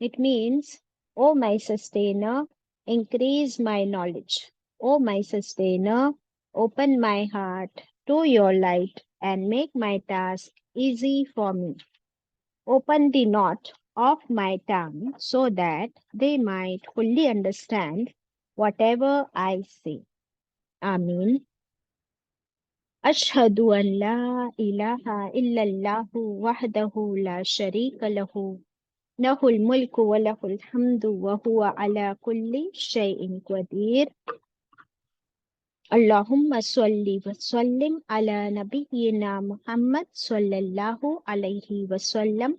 It means, O my sustainer, increase my knowledge. O my sustainer, open my heart to your light and make my task easy for me. Open the knot of my tongue so that they might fully understand whatever I say. Ameen. أشهد أن لا إله إلا الله وحده لا شريك له له الملك وله الحمد وهو على كل شيء قدير. اللهم صل وسلم على نبينا محمد صلى الله عليه وسلم.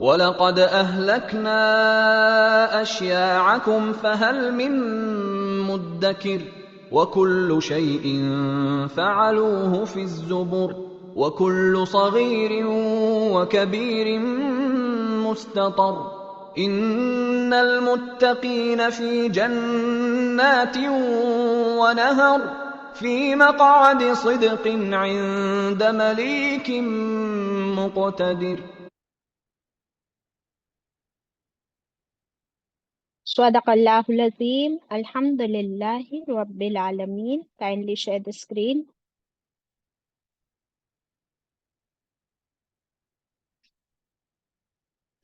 ولقد أهلكنا أشياعكم فهل من مدكر وكل شيء فعلوه في الزبر وكل صغير وكبير مستطر إن المتقين في جنات ونهر في مقعد صدق عند مليك مقتدر. Sadaqallahul Azim. Alhamdulillahi Rabbil Alameen. Kindly share the screen.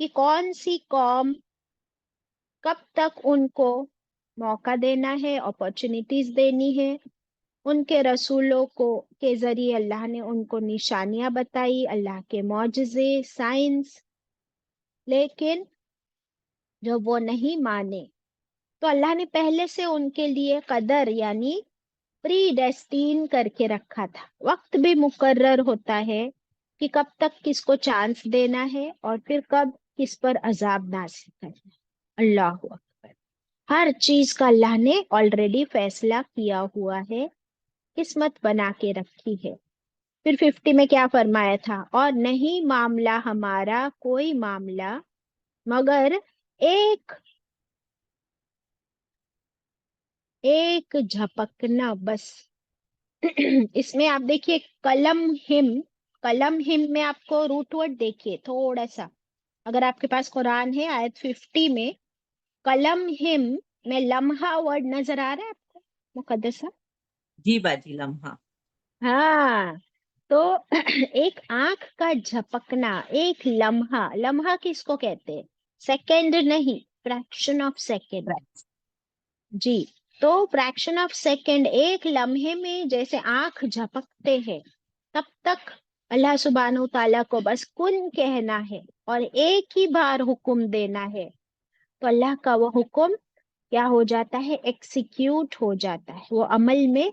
کہ کون سی قوم کب تک ان کو موقع دینا ہے، اپرچونیٹیز دینی ہے. ان کے رسولوں کو کے ذریعے اللہ نے ان کو نشانیاں بتائی، اللہ کے معجزے، سائنس. لیکن جب وہ نہیں مانے تو اللہ نے پہلے سے ان کے لیے قدر یعنی پری ڈیسٹین کر کے رکھا تھا. وقت بھی مقرر ہوتا ہے کہ کب تک کس کو چانس دینا ہے اور پھر کب کس پر عذاب نازل کرنا ہے. اللہ اکبر. ہر چیز کا اللہ نے آلریڈی فیصلہ کیا ہوا ہے، قسمت بنا کے رکھی ہے. پھر 50 میں کیا فرمایا تھا؟ اور نہیں معاملہ ہمارا کوئی معاملہ مگر ایک جھپکنا بس. اس میں آپ دیکھیے کلم ہم میں آپ کو روٹ ورڈ دیکھیے تھوڑا سا. اگر آپ کے پاس قرآن ہے آیت 50 میں کلم ہم میں لمحہ ورڈ نظر آ رہا ہے آپ کو مقدسہ؟ جی باجی، لمحہ. ہاں. تو ایک آنکھ کا جھپکنا، ایک لمحہ. لمحہ کس کو کہتے ہیں؟ سیکنڈ نہیں، فریکشن آف سیکنڈ. جی. تو فریکشن آف سیکنڈ، ایک لمحے میں جیسے آنکھ جھپکتے ہیں تب تک اللہ سبحانہ و تعالیٰ کو بس کن کہنا ہے اور ایک ہی بار حکم دینا ہے، تو اللہ کا وہ حکم کیا ہو جاتا ہے؟ ایکسیکیوٹ ہو جاتا ہے، وہ عمل میں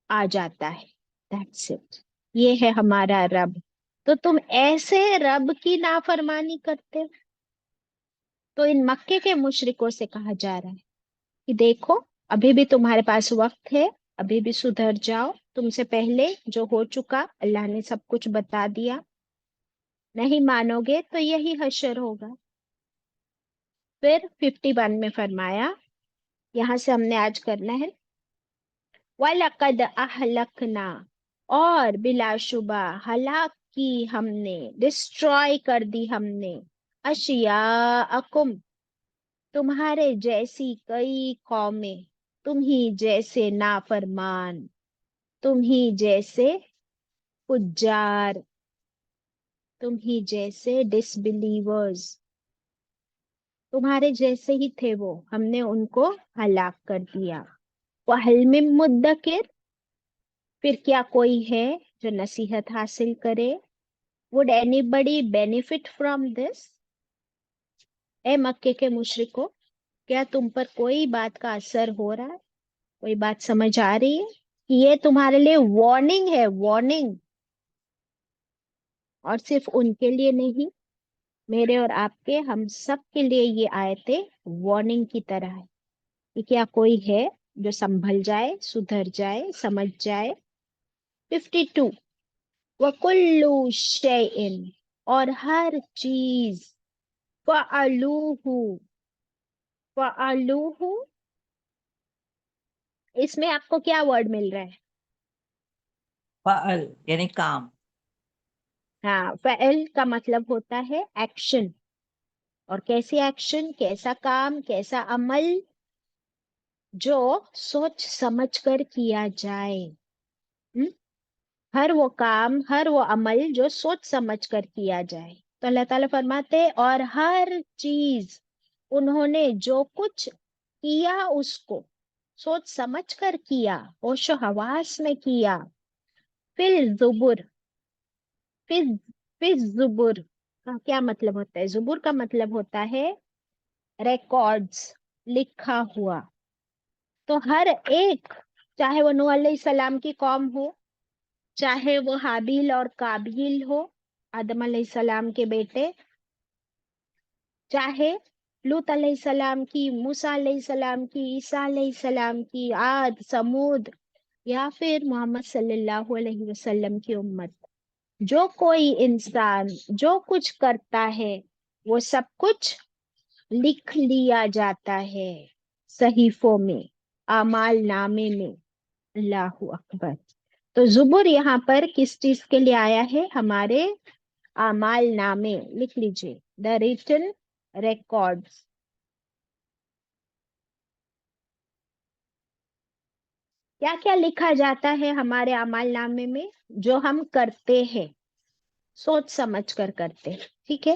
آ جاتا ہے. That's it. یہ ہے ہمارا رب. تو تم ایسے رب کی نافرمانی کرتے ہو. تو ان مکے کے مشرکوں سے کہا جا رہا ہے کہ دیکھو ابھی بھی تمہارے پاس وقت ہے، ابھی بھی سدھر جاؤ. تم سے پہلے جو ہو چکا اللہ نے سب کچھ بتا دیا. نہیں مانو گے تو یہی حشر ہوگا. پھر 51 میں فرمایا، یہاں سے ہم نے آج کرنا ہے، وَلَقَدْ أَهْلَكْنَا، اور بلا شبہ ہلاک کی ہم نے، ڈسٹروائے کر دی ہم نے، اشیاءکم، تمہارے جیسی کئی قومیں، تم ہی جیسے نافرمان، تم ہی جیسے فجار، تم ہی جیسے ڈس بلیورز، تمہارے جیسے ہی تھے وہ، ہم نے ان کو ہلاک کر دیا. وَهَلْ مِن مُدَّکِرٍ، پھر کیا کوئی ہے جو نصیحت حاصل کرے؟ Would anybody benefit from this؟ اے مکے کے مشرکو، کیا تم پر کوئی بات کا اثر ہو رہا ہے؟ کوئی بات سمجھ آ رہی ہے کہ یہ تمہارے لیے وارننگ ہے؟ وارننگ. اور صرف ان کے لیے نہیں، میرے اور آپ کے، ہم سب کے لیے یہ آیتیں وارننگ کی طرح ہے کہ کیا کوئی ہے جو سنبھل جائے، سدھر جائے، سمجھ جائے. 52 وَكُلُّ شَيْءٍ، اور ہر چیز، فَعَلُوهُ، فَعَلُوهُ، اس میں آپ کو کیا ورڈ مل رہا ہے؟ فعل یعنی کام. ہاں، فعل کا مطلب ہوتا ہے ایکشن. اور کیسی ایکشن، کیسا کام، کیسا عمل جو سوچ سمجھ کر کیا جائے. ہر وہ کام، ہر وہ عمل جو سوچ سمجھ کر کیا جائے. تو اللہ تعالیٰ فرماتے اور ہر چیز انہوں نے جو کچھ کیا اس کو سوچ سمجھ کر کیا، ہوش و حواس میں کیا. پھر زبر، پھر زبر کا کیا مطلب ہوتا ہے؟ زبر کا مطلب ہوتا ہے ریکارڈز، لکھا ہوا. تو ہر ایک، چاہے وہ نوح علیہ السلام کی قوم ہو، چاہے وہ حابیل اور قابیل ہو، آدم علیہ السلام کے بیٹے، چاہے لوط علیہ السلام کی، موسیٰ علیہ السلام کی، عیسیٰ علیہ السلام کی، عاد، سمود، یا پھر محمد صلی اللہ علیہ وسلم کی امت، جو کوئی انسان جو کچھ کرتا ہے وہ سب کچھ لکھ لیا جاتا ہے صحیفوں میں، اعمال نامے میں. اللہ اکبر. تو زبر یہاں پر کس چیز کے لیے آیا ہے؟ ہمارے اعمال نامے. لکھ لیجئے، دا ریٹن ریکارڈز. کیا کیا لکھا جاتا ہے ہمارے اعمال نامے میں؟ جو ہم کرتے ہیں، سوچ سمجھ کر کرتے ہیں. ٹھیک ہے.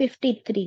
53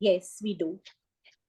yes, we do.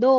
2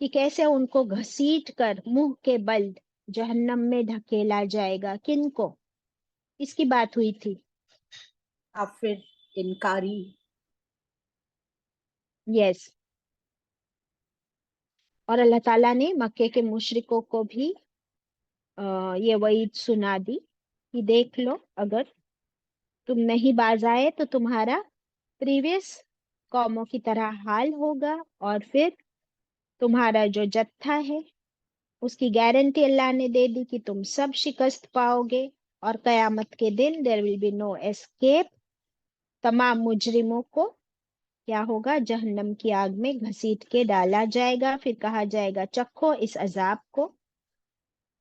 کہ کیسے ان کو گھسیٹ کر منہ کے بل جہنم میں ڈھکیلا جائے گا. کن کو؟ اس کی بات ہوئی تھی. کافر، انکاری. یس. اور اللہ تعالیٰ نے مکے کے مشرکوں کو بھی یہ وعید سنا دی کہ دیکھ لو، اگر تم نہیں باز آئے تو تمہارا پریویس قوموں کی طرح حال ہوگا، اور پھر تمہارا جو جتھا ہے اس کی گارنٹی اللہ نے دے دی کہ تم سب شکست پاؤ گے، اور قیامت کے دن there will be no escape. تمام مجرموں کو کیا ہوگا؟ جہنم کی آگ میں گھسیٹ کے ڈالا جائے گا، پھر کہا جائے گا چکھو اس عذاب کو.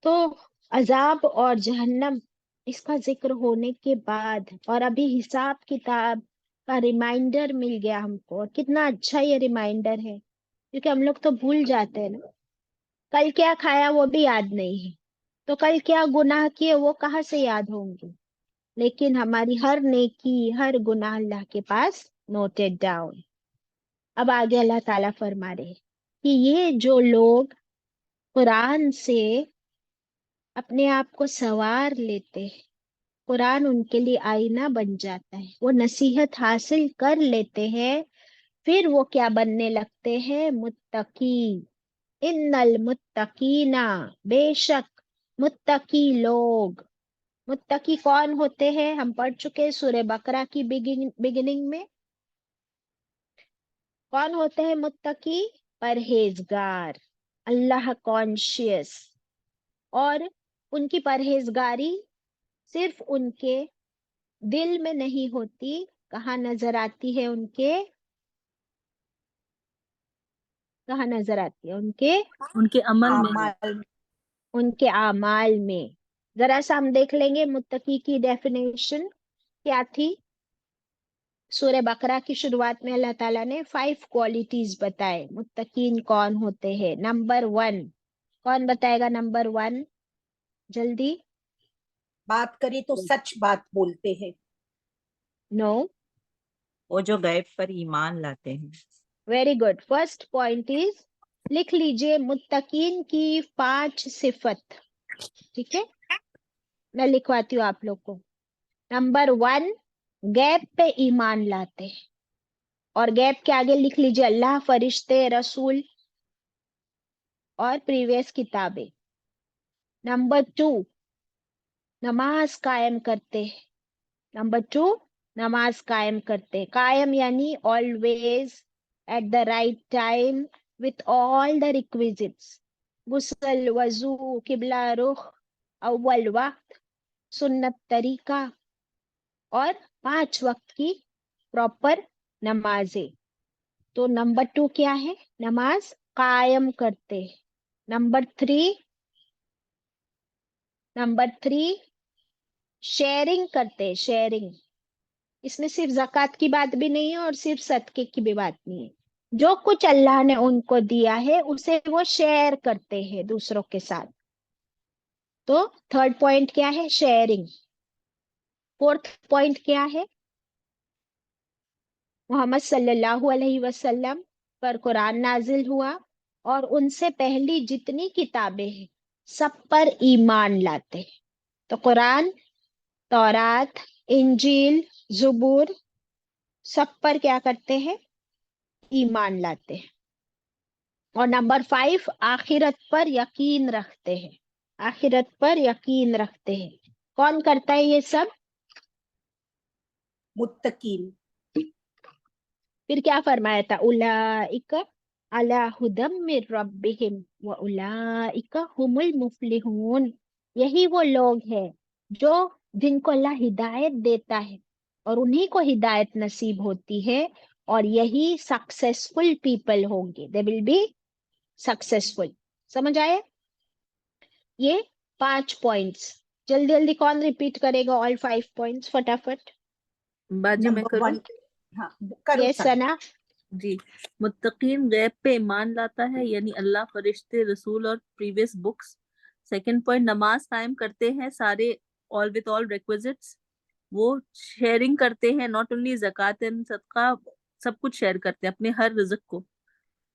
تو عذاب اور جہنم اس کا ذکر ہونے کے بعد، اور ابھی حساب کتاب کا ریمائنڈر مل گیا ہم کو، اور کتنا اچھا یہ ریمائنڈر ہے، کیونکہ ہم لوگ تو بھول جاتے ہیں نا. کل کیا کھایا وہ بھی یاد نہیں ہے، تو کل کیا گناہ کیے وہ کہاں سے یاد ہوں گے. لیکن ہماری ہر نیکی، ہر گناہ اللہ کے پاس نوٹڈ ڈاؤن. اب آگے اللہ تعالیٰ فرما رہے کہ یہ جو لوگ قرآن سے اپنے آپ کو سنوار لیتے ہیں، قرآن ان کے لیے آئینہ بن جاتا ہے، وہ نصیحت حاصل کر لیتے ہیں، پھر وہ کیا بننے لگتے ہیں؟ متقی. ان المتقین، بے شک متقی لوگ. متقی کون ہوتے ہیں؟ ہم پڑھ چکے سورہ بقرہ کی بگننگ میں. کون ہوتے ہیں متقی؟ پرہیزگار، اللہ کانشیس. اور ان کی پرہیزگاری صرف ان کے دل میں نہیں ہوتی، کہاں نظر آتی ہے؟ ان کے کہاں نظر آتی ہے؟ ان کے عمل میں ہے. اعمال. ان کے اعمال میں. ذرا سا ہم دیکھ لیں گے متقی کی ڈیفینیشن کیا تھی. سورہ بقرہ کی شروعات میں اللہ تعالیٰ نے 5 کوالٹیز بتائے متقین کون ہوتے ہیں. نمبر 1 کون بتائے گا؟ نمبر 1 جلدی. بات کریں تو سچ بات بولتے ہیں. نو. وہ جو غیب پر ایمان لاتے ہیں. Very good. First point is, لکھ لیجئے متقین کی 5 صفت. ٹھیک ہے، میں لکھواتی ہوں آپ لوگ کو. نمبر 1 غیب پہ ایمان لاتے ہیں، اور غیب کے آگے لکھ لیجئے اللہ، فرشتے، رسول اور پریویس کتابیں. نمبر 2 نماز قائم کرتے. نمبر 2 نماز قائم کرتے. قائم یعنی always at the right time with all the requisites. غسل، وضو، قبلہ رخ، اول وقت، سنت طریقہ، اور 5 وقت کی پراپر نمازیں. تو نمبر 2 کیا ہے؟ نماز قائم کرتے. نمبر 3 شیئرنگ کرتے. شیئرنگ اس میں صرف زکوٰۃ کی بات بھی نہیں ہے اور صرف صدقے کی بھی بات نہیں ہے. جو کچھ اللہ نے ان کو دیا ہے اسے وہ شیئر کرتے ہیں دوسروں کے ساتھ. تو 3rd پوائنٹ کیا ہے؟ شیئرنگ. 4th پوائنٹ کیا ہے؟ محمد صلی اللہ علیہ وسلم پر قرآن نازل ہوا، اور ان سے پہلی جتنی کتابیں ہیں سب پر ایمان لاتے. تو قرآن، تورات، انجیل، زبور، سب پر کیا کرتے ہیں؟ ایمان لاتے ہیں. اور نمبر 5 آخرت پر یقین رکھتے ہیں. آخرت پر یقین رکھتے ہیں. کون کرتا ہے یہ سب؟ متقین. پھر کیا فرمایا تھا؟ اولئک علی ھدی من ربہم واولئک ھم المفلحون. یہی وہ لوگ ہیں جو جن کو اللہ ہدایت دیتا ہے اور انہی کو ہدایت نصیب ہوتی ہے، اور یہی سکسیسفل پیپل ہوں گے. دے ول بی سکسیسفل. سمجھ آئے؟ یہ 5 پوائنٹس. جلدی جلدی کون ریپیٹ کرے گا آل 5 پوائنٹس فٹافٹ؟ باجی میں نمبر کروں؟ 1. ہاں کرو یس سنا. ثنا. جی. متقین غیب پہ ایمان لاتا ہے، یعنی اللہ، فرشتے، رسول اور پریویس بکس. 2nd پوائنٹ نماز قائم کرتے ہیں سارے all requisites. وہ شیئرنگ کرتے ہیں، ناٹ اونلی زکوٰۃ اینڈ صدقہ، سب کچھ شیئر کرتے ہیں اپنے ہر رزق کو.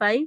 5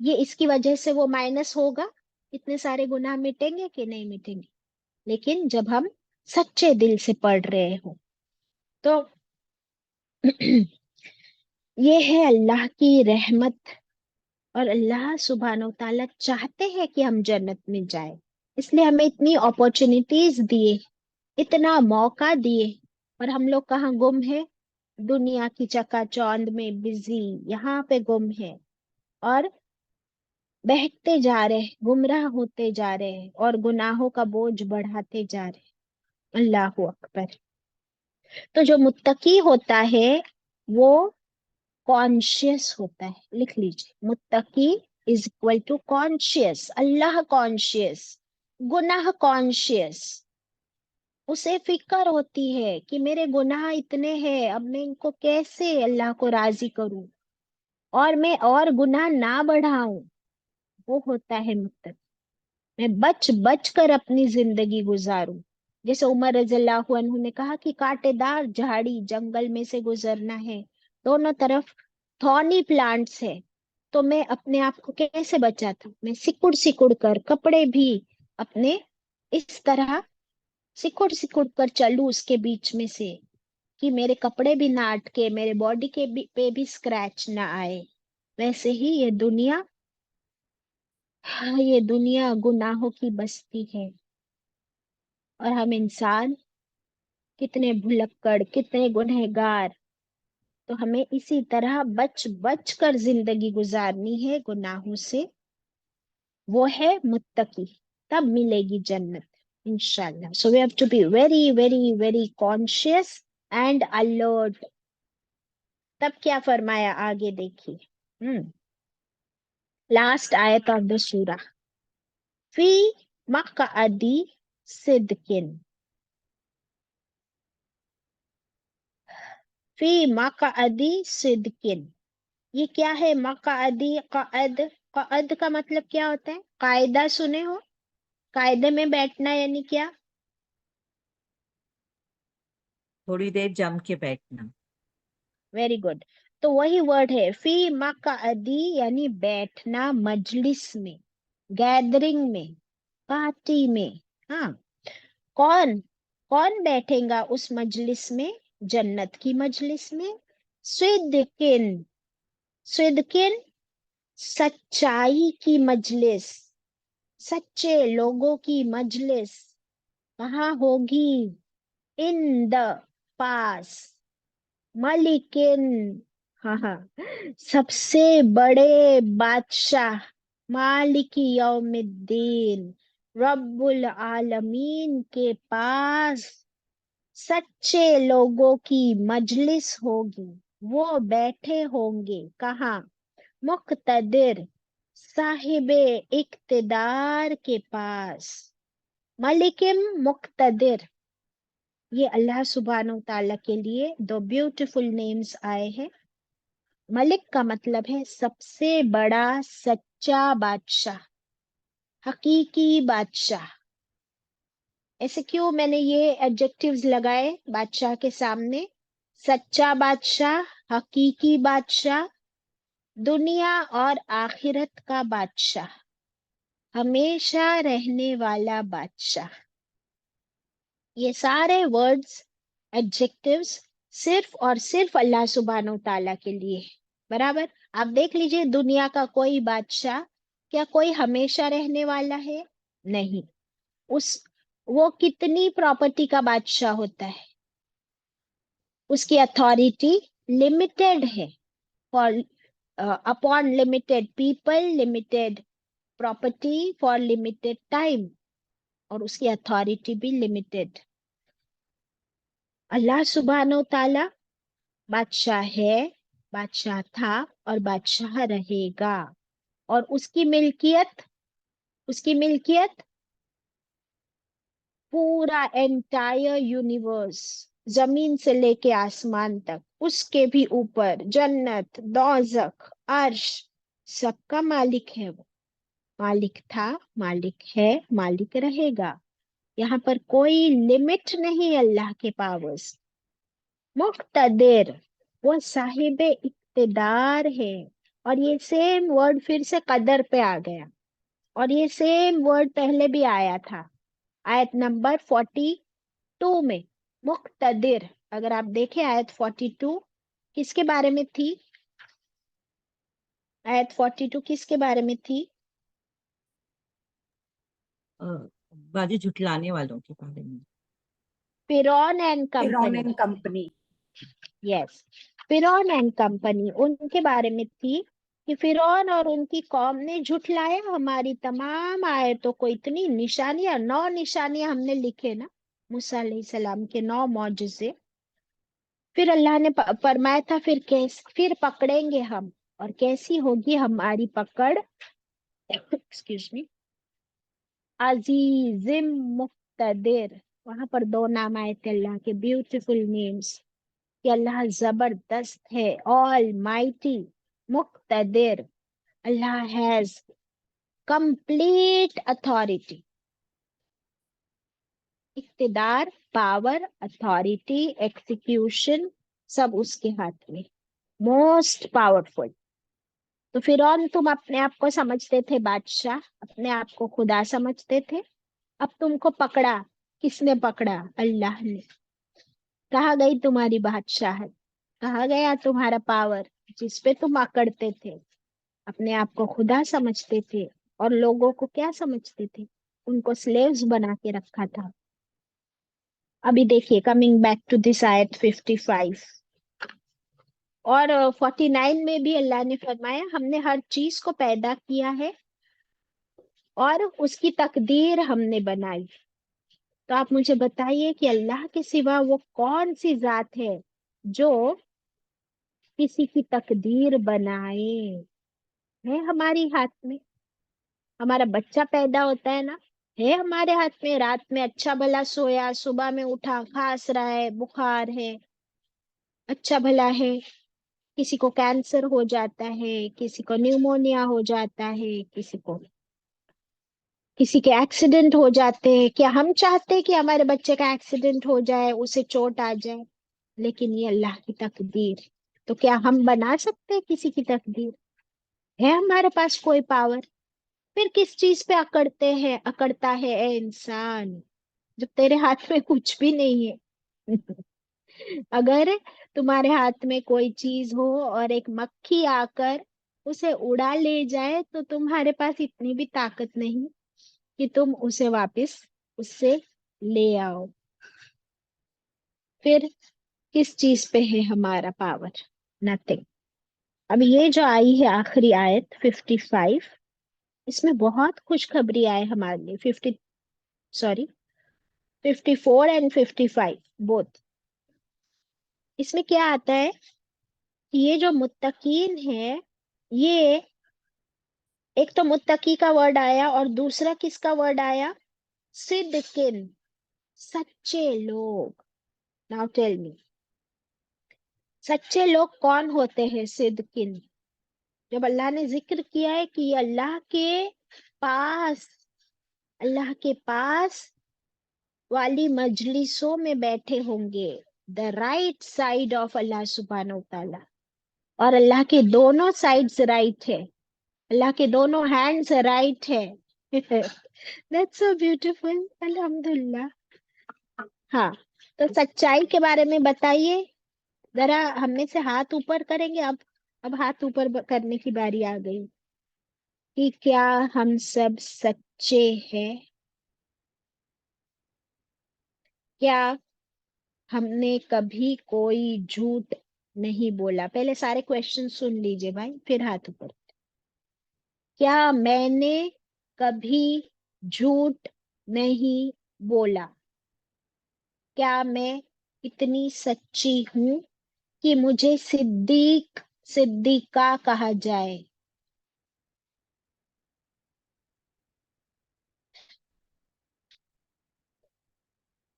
یہ اس کی وجہ سے وہ مائنس ہوگا، اتنے سارے گناہ مٹیں گے کہ نہیں مٹیں گے؟ لیکن جب ہم سچے دل سے پڑھ رہے ہوں تو یہ ہے اللہ کی رحمت، اور اللہ سبحانہ و تعالیٰ چاہتے ہیں کہ ہم جنت میں جائیں، اس لیے ہمیں اتنی اپورچونیٹیز دیے، اتنا موقع دیے، اور ہم لوگ کہاں گم ہے؟ دنیا کی چکا چوند میں بزی، یہاں پہ گم ہے، اور بہکتے جا رہے، گمراہ ہوتے جا رہے، اور گناہوں کا بوجھ بڑھاتے جا رہے۔ اللہ اکبر۔ تو جو متقی ہوتا ہے وہ کانشیس ہوتا ہے، لکھ لیجیے، متقی از اکول ٹو کانشیس، اللہ کانشیس، گناہ کانشیس، اسے فکر ہوتی ہے کہ میرے گناہ اتنے ہیں، اب میں ان کو کیسے اللہ کو راضی کروں اور میں اور گناہ نہ بڑھاؤں، وہ ہوتا ہے متقی۔ میں بچ بچ کر اپنی زندگی گزاروں، جیسے عمر رضی اللہ عنہ نے کہا کہ کانٹے دار جھاڑی جنگل میں سے گزرنا ہے، دونوں طرف تھورنی پلانٹس ہے، تو میں اپنے آپ کو کیسے بچاتا ہوں؟ میں سکڑ سکڑ کر، کپڑے بھی اپنے اس طرح سکڑ سکڑ کر چلوں اس کے بیچ میں سے کہ میرے کپڑے بھی نہ اٹکے، میرے باڈی کے پہ بھی اسکریچ نہ آئے۔ ویسے ہی یہ دنیا، یہ دنیا گناہوں کی بستی ہے، اور ہم انسان کتنے بھلکڑ، کتنے گنہگار، تو ہمیں اسی طرح بچ بچ کر زندگی گزارنی ہے گناہوں سے، وہ ہے متقی، تب ملے گی جنت انشاءاللہ۔ So we have to be very very very conscious and alert۔ تب کیا فرمایا آگے دیکھیے، لاسٹ آیت آف دا سورہ، فی مقعدی صدقن، فی مقعدی صدقن، یہ کیا ہے مقعدی؟ قعد، قعد کا مطلب کیا ہوتا ہے؟ قاعدہ سنے ہو، قاعدے میں بیٹھنا یعنی کیا؟ تھوڑی دیر جم کے بیٹھنا۔ ویری گڈ، تو وہی ورڈ ہے فی مقعدی، یعنی بیٹھنا مجلس میں، گیدرنگ میں، پارٹی میں۔ ہاں، کون کون بیٹھیں گا اس مجلس میں؟ جنت کی مجلس میں۔ صدقن، صدقن سچائی کی مجلس، سچے لوگوں کی مجلس کہاں ہوگی؟ ان دا پاس، ملکن، ہاں ہاں، سب سے بڑے بادشاہ، مالک یوم الدین، رب العالمین کے پاس سچے لوگوں کی مجلس ہوگی، وہ بیٹھے ہوں گے کہاں؟ مقتدر، صاحب اقتدار کے پاس، ملکم مقتدر۔ یہ اللہ سبحانہ و تعالیٰ کے لیے دو بیوٹیفل نیمز آئے ہیں۔ ملک کا مطلب ہے سب سے بڑا سچا بادشاہ، حقیقی بادشاہ۔ ایسے کیوں میں نے یہ ایڈجیکٹیوز لگائے بادشاہ کے سامنے؟ سچا بادشاہ، حقیقی بادشاہ، دنیا اور آخرت کا بادشاہ، ہمیشہ رہنے والا بادشاہ۔ یہ سارے ورڈز، ایڈجیکٹیوز صرف اور صرف اللہ سبحانہ و تعالیٰ کے لیے، برابر؟ آپ دیکھ لیجئے دنیا کا کوئی بادشاہ، کیا کوئی ہمیشہ رہنے والا ہے؟ نہیں۔ وہ کتنی پراپرٹی کا بادشاہ ہوتا ہے، اس کی اتھارٹی لمیٹڈ ہے، for upon limited people, limited property for limited time, اور اس کی اتھارٹی بھی لمیٹڈ۔ اللہ سبحانہ و تعالی بادشاہ ہے، بادشاہ تھا اور بادشاہ رہے گا، اور اس کی ملکیت پورا انٹائر یونیورس، زمین سے لے کے آسمان تک، اس کے بھی اوپر جنت، دوزخ، عرش، سب کا مالک ہے۔ وہ مالک تھا، مالک ہے، مالک رہے گا۔ یہاں پر کوئی لمٹ نہیں اللہ کے پاورز۔ مقتدر، وہ صاحب اقتدار ہے، اور یہ سیم ورڈ پھر سے قدر پہ آ گیا, اور یہ سیم ورڈ پہلے بھی آیا تھا آیت نمبر 42 میں, مقتدر. اگر آپ دیکھیں آیت 42 کس کے بارے میں تھی؟ آیت 42 کس کے بارے میں تھی؟ باجی جھٹلانے والوں کے بارے میں. فرعون اینڈ فرعون کمپنی. And company. یس, فرعون اینڈ کمپنی, ان کے بارے میں تھی کہ فرعون اور ان کی قوم نے جھٹلایا ہماری تمام آیتوں کو. اتنی نشانیاں, 9 نشانیاں ہم نے لکھے نا موسیٰ علیہ السلام کے, 9 معجزے. پھر اللہ نے فرمایا تھا پھر پکڑیں گے ہم, اور کیسی ہوگی ہماری پکڑ, ایکسکیوز می, عزیزم مقتدر. وہاں پر 2 نام آئے تھے اللہ کے, بیوٹیفل نیمز, کہ اللہ زبردست ہے, آل mighty, Muqtedar, Allah has complete authority, اقتدار, پاور, اتھارٹی, ایکسیکیوشن, سب اس کے ہاتھ میں, موسٹ پاورفل. تو فرعون تم اپنے آپ کو سمجھتے تھے بادشاہ, اپنے آپ کو خدا سمجھتے تھے. اب تم کو پکڑا, کس نے پکڑا؟ اللہ نے. کہاں گئی تمہاری بادشاہت, کہاں گیا تمہارا پاور جس پہ تم اکڑتے تھے؟ اپنے آپ کو خدا سمجھتے تھے, اور لوگوں کو کیا سمجھتے تھے؟ ان کو سلیوز بنا کے رکھا تھا. ابھی دیکھیے, کمنگ بیک ٹو دس آیت 55 اور 49 میں بھی اللہ نے فرمایا ہم نے ہر چیز کو پیدا کیا ہے اور اس کی تقدیر ہم نے بنائی. تو آپ مجھے بتائیے کہ اللہ کے سوا وہ کون سی ذات ہے جو کسی کی تقدیر بنائے؟ ہے ہماری ہاتھ میں. ہمارا بچہ پیدا ہوتا ہے نا, ہے ہمارے ہاتھ میں. رات میں اچھا بھلا سویا, صبح میں اٹھا, کھانس رہا ہے, بخار ہے, اچھا بھلا ہے. کسی کو کینسر ہو جاتا ہے, کسی کو نیومونیا ہو جاتا ہے, کسی کے ایکسیڈنٹ ہو جاتے ہیں. کیا ہم چاہتے کہ ہمارے بچے کا ایکسیڈنٹ ہو جائے, اسے چوٹ آ جائے؟ لیکن یہ اللہ کی تقدیر. تو کیا ہم بنا سکتے ہیں کسی کی تقدیر؟ ہے ہمارے پاس کوئی پاور؟ پھر کس چیز پہ اکڑتا ہے اے انسان, جب تیرے ہاتھ میں کچھ بھی نہیں ہے. اگر تمہارے ہاتھ میں کوئی چیز ہو اور ایک مکھی آ کر اسے اڑا لے جائے تو تمہارے پاس اتنی بھی طاقت نہیں کہ تم اسے واپس اس سے لے آؤ. پھر کس چیز پہ ہے ہمارا پاور؟ نتھنگ. اب یہ جو آئی ہے آخری آیت 55, اس میں بہت خوشخبری آئے ہمارے لیے. 54 اینڈ 55 بوتھ. اس میں کیا آتا ہے کہ یہ جو متقین ہے, یہ ایک تو متقی کا ورڈ آیا اور دوسرا کس کا ورڈ آیا؟ صدقن, سچے لوگ. ناؤ ٹیل می, سچے لوگ کون ہوتے ہیں؟ صدقن. جب اللہ نے ذکر کیا ہے کہ یہ اللہ کے پاس والی مجلسوں میں بیٹھے ہوں گے, دا رائٹ سائڈ آف اللہ سبحانہ وتعالی, اور اللہ کے دونوں سائڈز رائٹ ہے, اللہ کے دونوں ہینڈز رائٹ ہے. That's so beautiful. الحمدللہ. ہاں, تو سچائی کے بارے میں بتائیے ذرا. ہم میں سے ہاتھ اوپر کریں گے. اب ہاتھ اوپر کرنے کی باری آ گئی کہ کیا ہم سب سچے ہیں؟ کیا ہم نے کبھی کوئی جھوٹ نہیں بولا؟ پہلے سارے کوشچن سن لیجئے بھائی, پھر ہاتھ اوپر. کیا میں نے کبھی جھوٹ نہیں بولا؟ کیا میں اتنی سچی ہوں کہ مجھے صدیقہ کہا جائے؟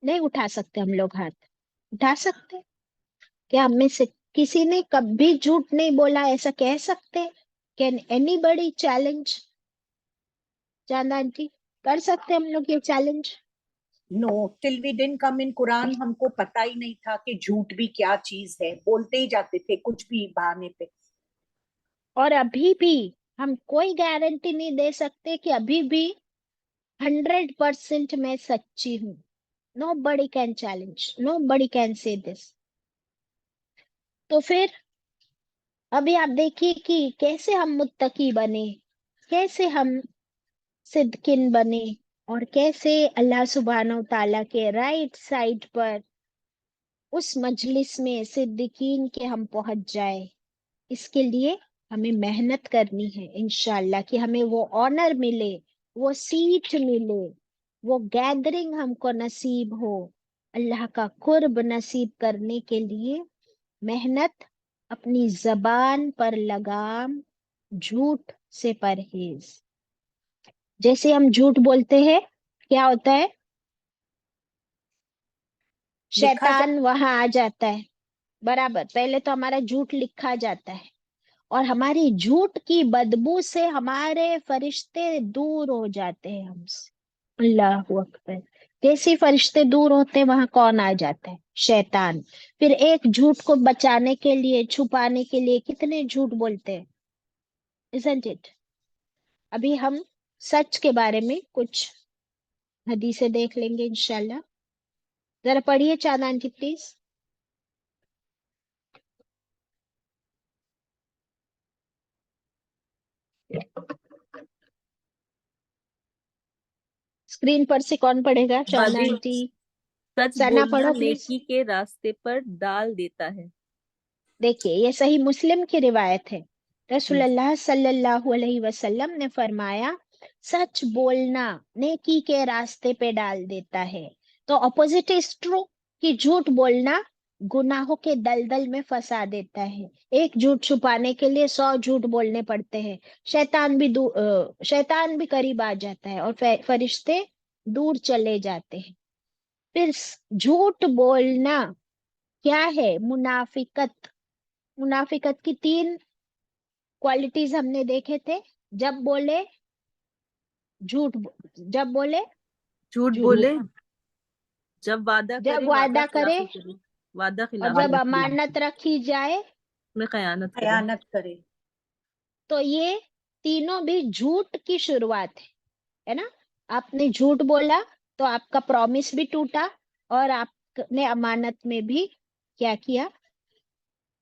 نہیں اٹھا سکتے ہم لوگ ہاتھ؟ اٹھا سکتے؟ کیا ہم میں سے کسی نے کبھی جھوٹ نہیں بولا ایسا کہہ سکتے؟ کین اینی بڑی چیلنج؟ چاند آنٹی کر سکتے ہم لوگ یہ challenge? Know, till we didn't کم ان قرآن ہم کو پتا ہی نہیں تھا کہ جھوٹ بھی کیا چیز ہے. بولتے ہی جاتے تھے کچھ بھی بہانے پہ. اور ابھی بھی ہم کوئی گارنٹی نہیں دے سکتے کہ ابھی بھی 100% میں سچی ہوں. نو بڑی کین چیلنج، نو بڑی کین سے دس. تو پھر ابھی آپ دیکھیے کہ کیسے ہم متقی بنے، کیسے ہم صدقین بنے، اور کیسے اللہ سبحانہ و تعالیٰ کے رائٹ سائڈ پر اس مجلس میں صدیقین کے ہم پہنچ جائے. اس کے لیے ہمیں محنت کرنی ہے انشاءاللہ کہ ہمیں وہ آنر ملے، وہ سیٹ ملے، وہ گیدرنگ ہم کو نصیب ہو. اللہ کا قرب نصیب کرنے کے لیے محنت، اپنی زبان پر لگام، جھوٹ سے پرہیز. جیسے ہم جھوٹ بولتے ہیں کیا ہوتا ہے؟ لکھا شیطان وہاں آ جاتا ہے. برابر، پہلے تو ہمارا جھوٹ لکھا جاتا ہے، اور ہماری جھوٹ کی بدبو سے ہمارے فرشتے دور ہو جاتے ہیں ہم سے. اللہ اکبر. جیسے فرشتے دور ہوتے ہیں وہاں کون آ جاتا ہے؟ شیطان. پھر ایک جھوٹ کو بچانے کے لیے، چھپانے کے لیے کتنے جھوٹ بولتے ہیں، isn't it؟ ابھی ہم سچ کے بارے میں کچھ حدیثیں دیکھ لیں گے انشاءاللہ. ذرا پڑھیے چاند آنٹی پلیز. اسکرین پر سے کون پڑھے گا؟ چاند باجی، آنٹی. سچ ثنا بولنا پڑھو پلیز. نیکی کے راستے پر ڈال دیتا ہے. دیکھیے یہ صحیح مسلم کی روایت ہے. رسول اللہ صلی اللہ علیہ وسلم نے فرمایا سچ بولنا نیکی کے راستے پہ ڈال دیتا ہے. تو اپوزٹ از ٹرو کہ جھوٹ بولنا گناہوں کے دلدل میں پھنسا دیتا ہے. ایک جھوٹ چھپانے کے لیے 100 جھوٹ بولنے پڑتے ہیں. شیطان بھی قریب آ جاتا ہے اور فرشتے دور چلے جاتے ہیں. پھر جھوٹ بولنا کیا ہے؟ منافقت. منافقت کی 3 کوالٹیز ہم نے دیکھے تھے. جب بولے جھوٹ، جب بولے جھوٹ جھوٹ، بولے، جب وعدہ جب کرے وعدہ کرے، خلافی کرے، وعدہ اور خلافی جب کرے، امانت رکھی جائے میں خیانت کرے. خیانت کرے. تو یہ تینوں بھی جھوٹ کی شروعات ہے نا. آپ نے جھوٹ بولا تو آپ کا پرومس بھی ٹوٹا، اور آپ نے امانت میں بھی کیا کیا؟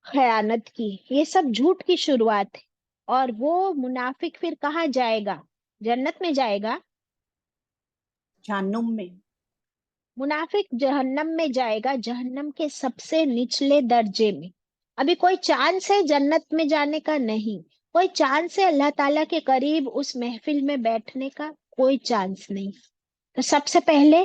خیانت کی. یہ سب جھوٹ کی شروعات ہے. اور وہ منافق پھر کہاں جائے گا؟ جنت میں جائے گا؟ جہنم میں. منافق جہنم میں جائے گا، جہنم کے سب سے نچلے درجے میں. ابھی کوئی چانس ہے جنت میں جانے کا؟ نہیں. کوئی چانس ہے اللہ تعالیٰ کے قریب اس محفل میں بیٹھنے کا؟ کوئی چانس نہیں. تو سب سے پہلے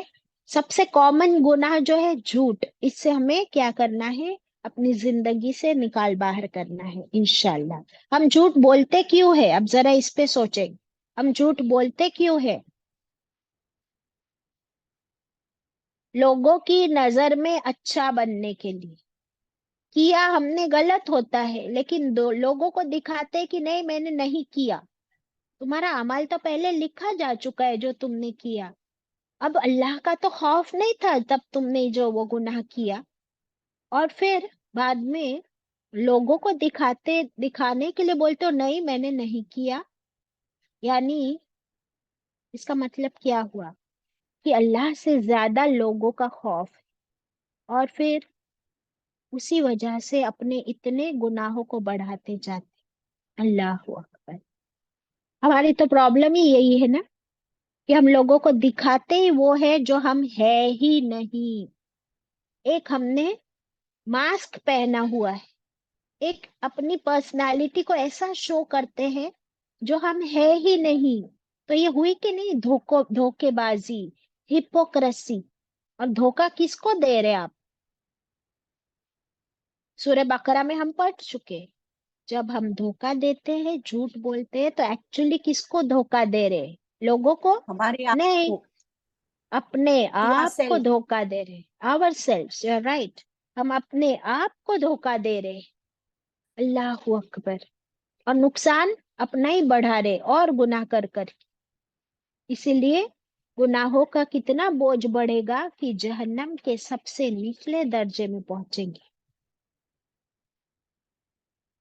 سب سے کامن گناہ جو ہے جھوٹ، اس سے ہمیں کیا کرنا ہے؟ اپنی زندگی سے نکال باہر کرنا ہے انشاءاللہ. ہم جھوٹ بولتے کیوں ہے؟ اب ذرا اس پہ سوچیں. ہم جھوٹ بولتے کیوں ہے؟ لوگوں کی نظر میں اچھا بننے کے لیے. کیا ہم نے غلط ہوتا ہے، لیکن لوگوں کو دکھاتے کہ نہیں میں نے نہیں کیا. تمہارا اعمال تو پہلے لکھا جا چکا ہے جو تم نے کیا. اب اللہ کا تو خوف نہیں تھا تب تم نے جو وہ گناہ کیا، اور پھر بعد میں لوگوں کو دکھانے کے لیے بولتے ہو نہیں میں نے نہیں کیا. یعنی اس کا مطلب کیا ہوا؟ کہ اللہ سے زیادہ لوگوں کا خوف ہے، اور پھر اسی وجہ سے اپنے اتنے گناہوں کو بڑھاتے جاتے. اللہ اکبر. ہماری تو پرابلم ہی یہی ہے نا کہ ہم لوگوں کو دکھاتے ہی وہ ہے جو ہم ہے ہی نہیں. ایک ہم نے ماسک پہنا ہوا ہے، ایک اپنی پرسنالٹی کو ایسا شو کرتے ہیں جو ہم ہے ہی نہیں. تو یہ ہوئی کہ نہیں دھوکے بازی، ہپوکریسی. اور دھوکا کس کو دے رہے آپ؟ سورہ بقرہ میں ہم پڑھ چکے. جب ہم دھوکا دیتے ہیں، جھوٹ بولتے ہیں، تو ایکچولی کس کو دھوکا دے رہے؟ لوگوں کو ہمارے آپ نہیں، کو. اپنے یا آپ کو سیلف. دھوکا دے رہے. Our self, you right. ہم اپنے آپ کو دھوکا دے رہے. اللہ اکبر. اور نقصان اپنا ہی بڑھا رہے اور گناہ کر کر. اسی لیے گناہوں کا کتنا بوجھ بڑھے گا کہ جہنم کے سب سے نچلے درجے میں پہنچیں گے.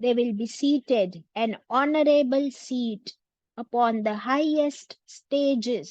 they will be seated an honorable seat upon the highest stages,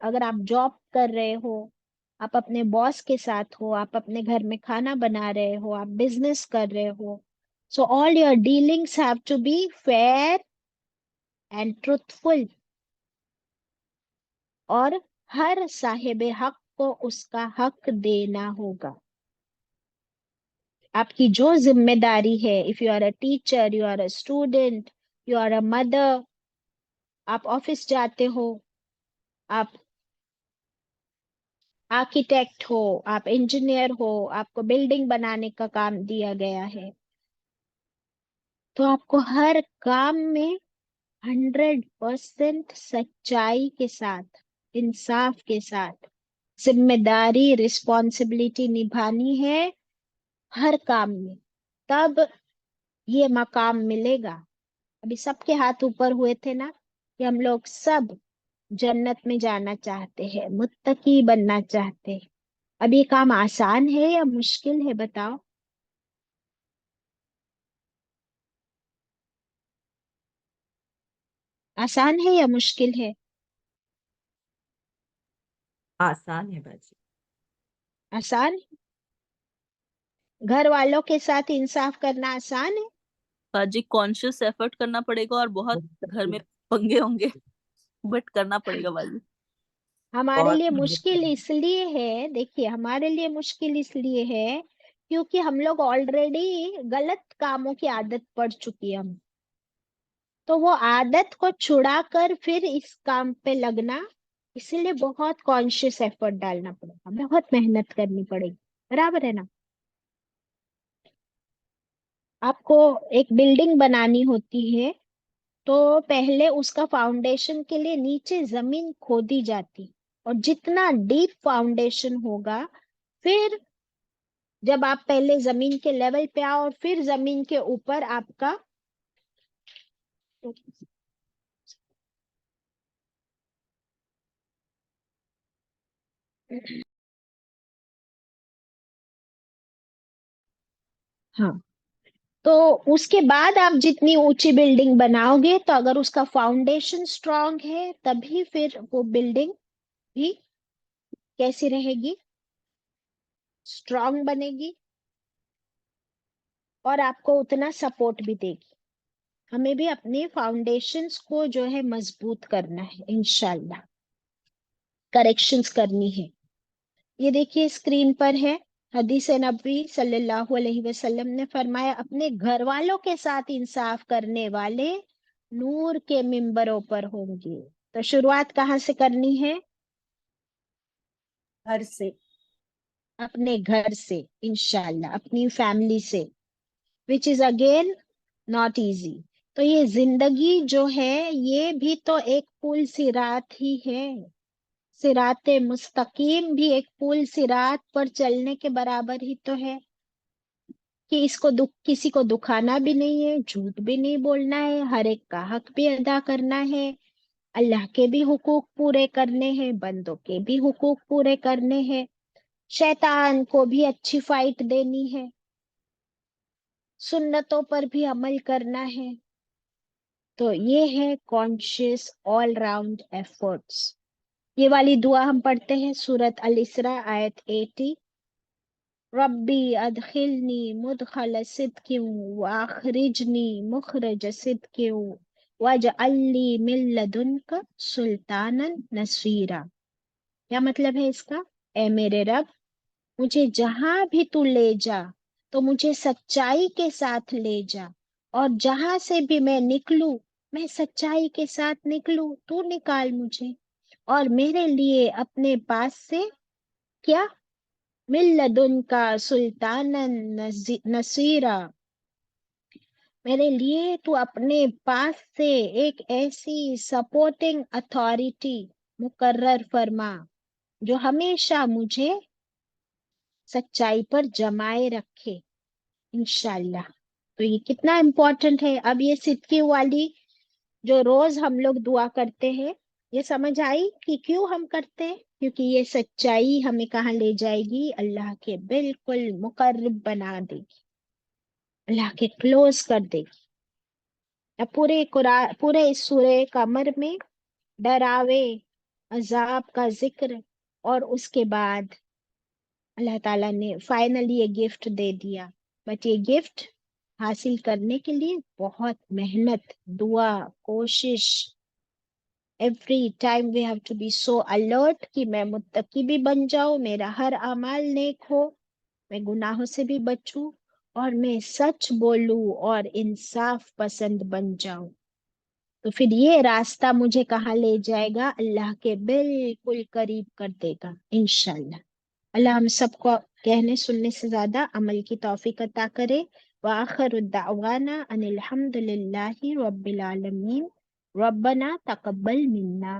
اگر آپ جاب کر رہے ہو، آپ اپنے باس کے ساتھ ہو، آپ اپنے گھر میں کھانا بنا رہے ہو، آپ بزنس کر رہے ہو، so all your dealings have to be fair and truthful, اور ہر صاحب حق کو اس کا حق دینا ہوگا. آپ کی جو ذمہ داری ہے، if you are a teacher, you are a student, you are a mother, آپ آفس جاتے ہو، آپ آرکیٹیکٹ ہو، آپ انجینئر ہو، آپ کو بلڈنگ بنانے کا کام دیا گیا ہے، تو آپ کو ہر کام میں 100% سچائی کے ساتھ، انصاف کے ساتھ ذمہ داری، رسپانسبلٹی نبھانی ہے ہر کام میں، تب یہ مقام ملے گا. ابھی سب کے ہاتھ اوپر ہوئے تھے نا کہ ہم لوگ سب جنت میں جانا چاہتے ہیں، متقی بننا چاہتے ہیں. اب یہ کام آسان ہے یا مشکل ہے بتاؤ؟ آسان ہے یا مشکل ہے؟ آسان ہے باجی. آسان ہے. گھر والوں کے ساتھ انصاف کرنا آسان ہے. باجی کانشیس ایفرٹ کرنا پڑے گا اور بہت گھر میں پنگے ہوں گے، بٹ کرنا پڑے گا باجی. ہمارے بہت لیے محنت مشکل کرنی. اس لیے ہے، دیکھیے ہمارے لیے مشکل اس لیے ہے کیونکہ ہم لوگ آلریڈی غلط کاموں کی عادت پڑ چکی ہے. ہم تو وہ عادت کو چھڑا کر پھر اس کام پہ لگنا، اسی لیے بہت کانشیس ایفرٹ ڈالنا پڑے گا، بہت محنت کرنی پڑے گی. برابر ہے نا؟ آپ کو ایک بلڈنگ بنانی ہوتی ہے تو پہلے اس کا فاؤنڈیشن کے لیے نیچے زمین کھودی جاتی، اور جتنا ڈیپ فاؤنڈیشن ہوگا، پھر جب آپ پہلے زمین کے لیول پہ آؤ اور پھر زمین کے اوپر آپ کا ہاں، تو اس کے بعد آپ جتنی اونچی بلڈنگ بناؤ گے، تو اگر اس کا فاؤنڈیشن اسٹرانگ ہے تبھی پھر وہ بلڈنگ بھی کیسی رہے گی؟ اسٹرانگ بنے گی، اور آپ کو اتنا سپورٹ بھی دے گی. ہمیں بھی اپنے فاؤنڈیشنز کو جو ہے مضبوط کرنا ہے، انشاءاللہ کریکشنز کرنی ہے. یہ دیکھیے اسکرین پر ہے، حدیث نبوی صلی اللہ علیہ وسلم نے فرمایا، اپنے گھر والوں کے ساتھ انصاف کرنے والے نور کے ممبروں پر ہوں گے. تو شروعات کہاں سے کرنی ہے؟ گھر سے. اپنے گھر سے انشاءاللہ، اپنی فیملی سے، which is again not easy. تو یہ زندگی جو ہے یہ بھی تو ایک پل صراط ہی ہے. صراط مستقیم بھی ایک پل صراط پر چلنے کے برابر ہی تو ہے، کہ اس کو کسی کو دکھانا بھی نہیں ہے، جھوٹ بھی نہیں بولنا ہے، ہر ایک کا حق بھی ادا کرنا ہے، اللہ کے بھی حقوق پورے کرنے ہیں، بندوں کے بھی حقوق پورے کرنے ہیں، شیطان کو بھی اچھی فائٹ دینی ہے، سنتوں پر بھی عمل کرنا ہے. تو یہ ہے کانشیس آل راؤنڈ ایفرٹس. یہ والی دعا ہم پڑھتے ہیں سورت الاسراء آیت 80، ربی ادخلنی مدخل صدق واخرجنی مخرج صدق واجعل لی من لدنک سلطانا نصیرا. کیا مطلب ہے اس کا؟ اے میرے رب، مجھے جہاں بھی تو لے جا تو مجھے سچائی کے ساتھ لے جا، اور جہاں سے بھی میں نکلوں میں سچائی کے ساتھ نکلوں، تو نکال مجھے، اور میرے لیے اپنے پاس سے کیا؟ من لدن کا سلطانا نصیرا، میرے لیے تو اپنے پاس سے ایک ایسی سپورٹنگ اتھارٹی مقرر فرما جو ہمیشہ مجھے سچائی پر جمائے رکھے انشاءاللہ. تو یہ کتنا امپورٹنٹ ہے. اب یہ صدقی والی جو روز ہم لوگ دعا کرتے ہیں، یہ سمجھ آئی کہ کیوں ہم کرتے ہیں؟ کیونکہ یہ سچائی ہمیں کہاں لے جائے گی؟ اللہ کے بالکل مقرب بنا دے گی، اللہ کے کلوز کر دے گی. اب پورے اس سورہ قمر میں ڈراوے عذاب کا ذکر، اور اس کے بعد اللہ تعالیٰ نے فائنلی یہ گفٹ دے دیا. بٹ یہ گفٹ حاصل کرنے کے لیے بہت محنت، دعا، کوشش. Every time we have to be so alert کہ میں متقی بھی بن جاؤں، میرا ہر اعمال نیک ہو، میں گناہوں سے بھی بچوں، اور میں سچ بولوں اور انصاف پسند بن جاؤں. تو پھر یہ راستہ مجھے کہاں لے جائے گا؟ اللہ کے بالکل قریب کر دے گا انشاءاللہ. اللہ ہم سب کو کہنے سننے سے زیادہ عمل کی توفیق عطا کرے. وآخر الدعوانا ان الحمد للہ رب العالمین. ربنا تقبل منا